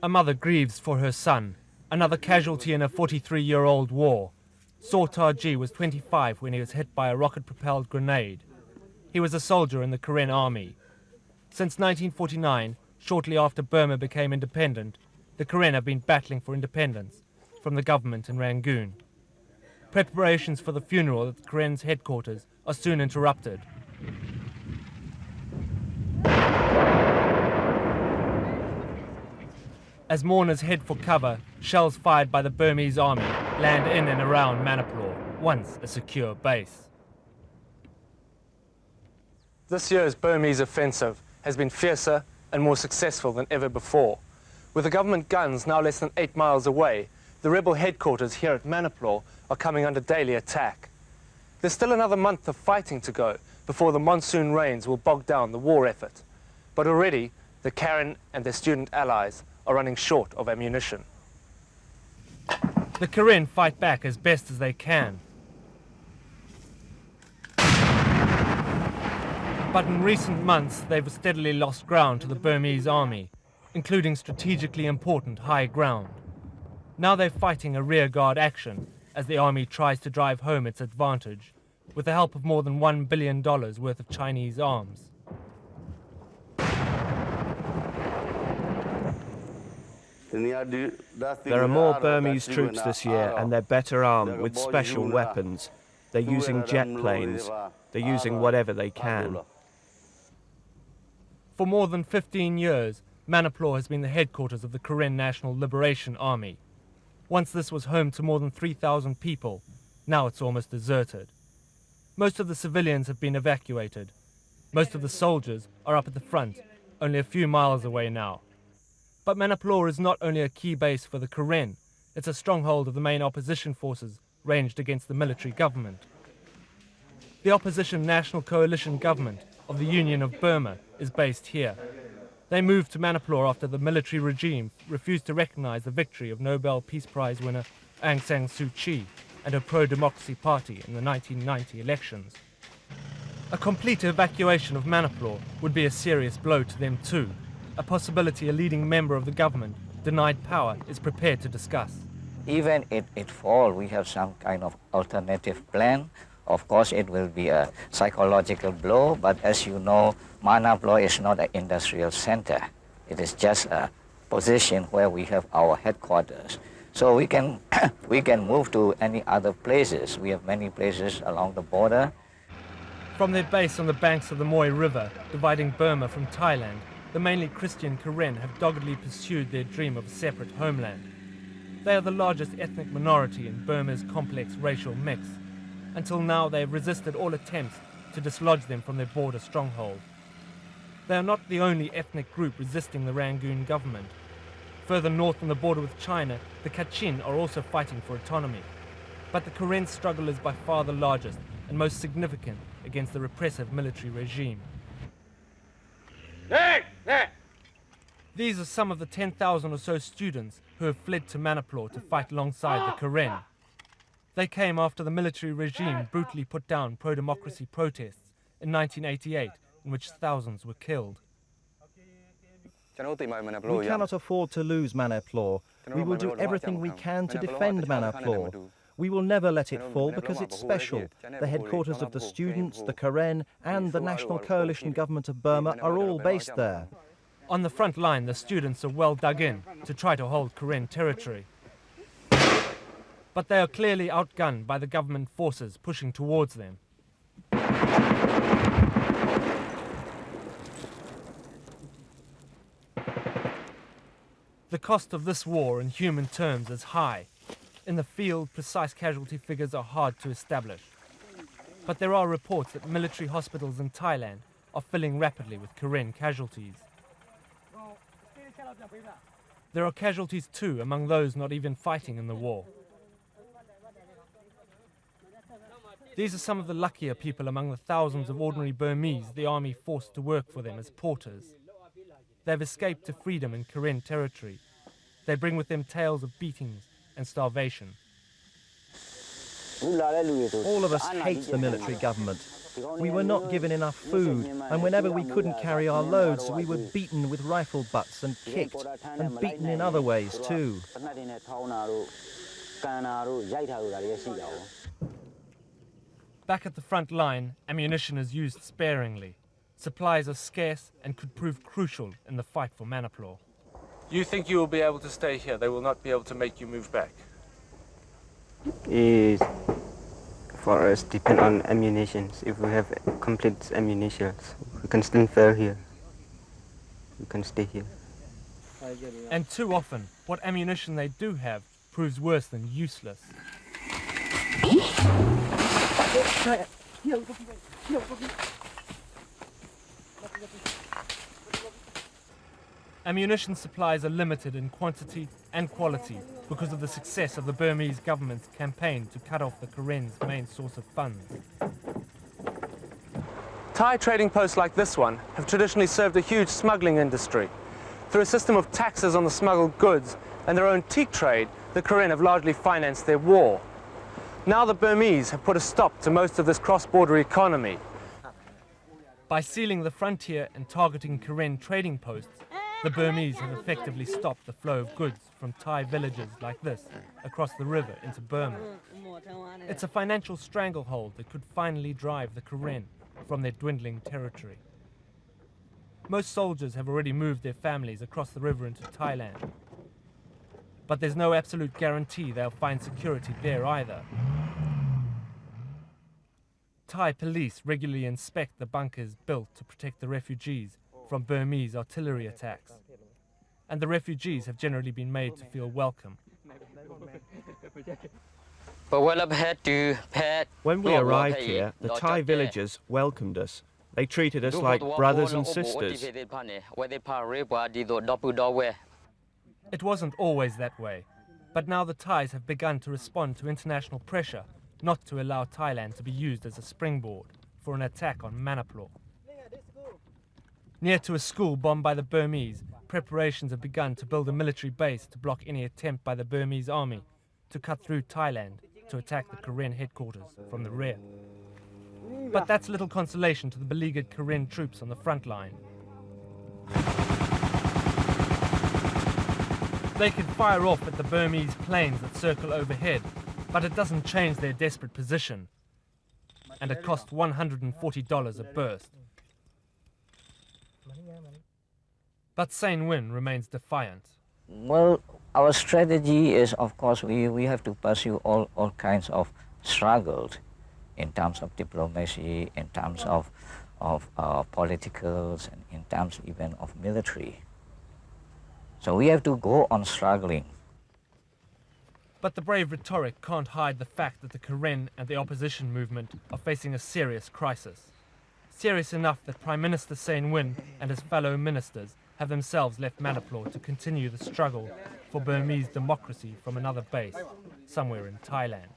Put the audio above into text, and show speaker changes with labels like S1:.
S1: A mother grieves for her son, another casualty in a 43-year-old war. Sortaji was 25 when he was hit by a rocket-propelled grenade. He was a soldier in the Karen army. Since 1949, shortly after Burma became independent, the Karen have been battling for independence from the government in Rangoon. Preparations for the funeral at the Karen's headquarters are soon interrupted. As mourners head for cover, shells fired by the Burmese army land in and around Manipur, once a secure base. This year's Burmese offensive has been fiercer and more successful than ever before. With the government guns now less than 8 miles away, the rebel headquarters here at Manipur are coming under daily attack. There's still another month of fighting to go before the monsoon rains will bog down the war effort. But already, the Karen and their student allies are running short of ammunition. The Karen fight back as best as they can. But in recent months, they've steadily lost ground to the Burmese army, including strategically important high ground. Now they're fighting a rearguard action as the army tries to drive home its advantage with the help of more than $1 billion worth of Chinese arms.
S2: There are more Burmese troops this year, and they're better armed with special weapons. They're using jet planes. They're using whatever they can.
S1: For more than 15 years, Manipur has been the headquarters of the Karen National Liberation Army. Once this was home to more than 3,000 people, now it's almost deserted. Most of the civilians have been evacuated. Most of the soldiers are up at the front, only a few miles away now. But Manipur is not only a key base for the Karen, it's a stronghold of the main opposition forces ranged against the military government. The opposition National Coalition Government of the Union of Burma is based here. They moved to Manipur after the military regime refused to recognize the victory of Nobel Peace Prize winner Aung San Suu Kyi and her pro-democracy party in the 1990 elections. A complete evacuation of Manipur would be a serious blow to them too, a possibility a leading member of the government, denied power, is prepared to discuss.
S3: Even if it falls, we have some kind of alternative plan. Of course, it will be a psychological blow, but as you know, Manipur is not an industrial center. It is just a position where we have our headquarters. So we can move to any other places. We have many places along the border.
S1: From their base on the banks of the Moi River, dividing Burma from Thailand, the mainly Christian Karen have doggedly pursued their dream of a separate homeland. They are the largest ethnic minority in Burma's complex racial mix. Until now, they have resisted all attempts to dislodge them from their border stronghold. They are not the only ethnic group resisting the Rangoon government. Further north on the border with China, the Kachin are also fighting for autonomy. But the Karen struggle is by far the largest and most significant against the repressive military regime. These are some of the 10,000 or so students who have fled to Manipur to fight alongside the Karen. They came after the military regime brutally put down pro-democracy protests in 1988, in which thousands were killed.
S4: We cannot afford to lose Manipur. We will do everything we can to defend Manipur. We will never let it fall because it's special. The headquarters of the students, the Karen, and the National Coalition Government of Burma are all based there.
S1: On the front line, the students are well dug in to try to hold Karen territory. But they are clearly outgunned by the government forces pushing towards them. The cost of this war in human terms is high. In the field, precise casualty figures are hard to establish. But there are reports that military hospitals in Thailand are filling rapidly with Karen casualties. There are casualties too among those not even fighting in the war. These are some of the luckier people among the thousands of ordinary Burmese the army forced to work for them as porters. They've escaped to freedom in Karen territory. They bring with them tales of beatings and starvation.
S4: All of us hate the military government. We were not given enough food, and whenever we couldn't carry our loads, we were beaten with rifle butts and kicked, and beaten in other ways too.
S1: Back at the front line, ammunition is used sparingly. Supplies are scarce and could prove crucial in the fight for Manipur. You think you will be able to stay here? They will not be able to make you move back?
S5: For us, depend on ammunition. If we have complete ammunition, we can still fair here. We can stay here.
S1: And too often, what ammunition they do have proves worse than useless. Ammunition supplies are limited in quantity and quality because of the success of the Burmese government's campaign to cut off the Karen's main source of funds. Thai trading posts like this one have traditionally served a huge smuggling industry. Through a system of taxes on the smuggled goods and their own teak trade, the Karen have largely financed their war. Now the Burmese have put a stop to most of this cross-border economy. By sealing the frontier and targeting Karen trading posts, the Burmese have effectively stopped the flow of goods from Thai villages like this across the river into Burma. It's a financial stranglehold that could finally drive the Karen from their dwindling territory. Most soldiers have already moved their families across the river into Thailand. But there's no absolute guarantee they'll find security there either. Thai police regularly inspect the bunkers built to protect the refugees from Burmese artillery attacks. And the refugees have generally been made to feel welcome.
S2: When we arrived here, the Thai villagers welcomed us. They treated us like brothers and sisters.
S1: It wasn't always that way, but now the Thais have begun to respond to international pressure not to allow Thailand to be used as a springboard for an attack on Manipur. Near to a school bombed by the Burmese, preparations have begun to build a military base to block any attempt by the Burmese army to cut through Thailand to attack the Karen headquarters from the rear. But that's little consolation to the beleaguered Karen troops on the front line. They can fire off at the Burmese planes that circle overhead, but it doesn't change their desperate position. And it costs $140 a burst. But Sein Win remains defiant.
S3: Well, our strategy is, of course, we have to pursue all kinds of struggles in terms of diplomacy, in terms of politicals, and in terms even of military. So we have to go on struggling.
S1: But the brave rhetoric can't hide the fact that the Karen and the opposition movement are facing a serious crisis. Serious enough that Prime Minister Sein Win and his fellow ministers have themselves left Manipur to continue the struggle for Burmese democracy from another base, somewhere in Thailand.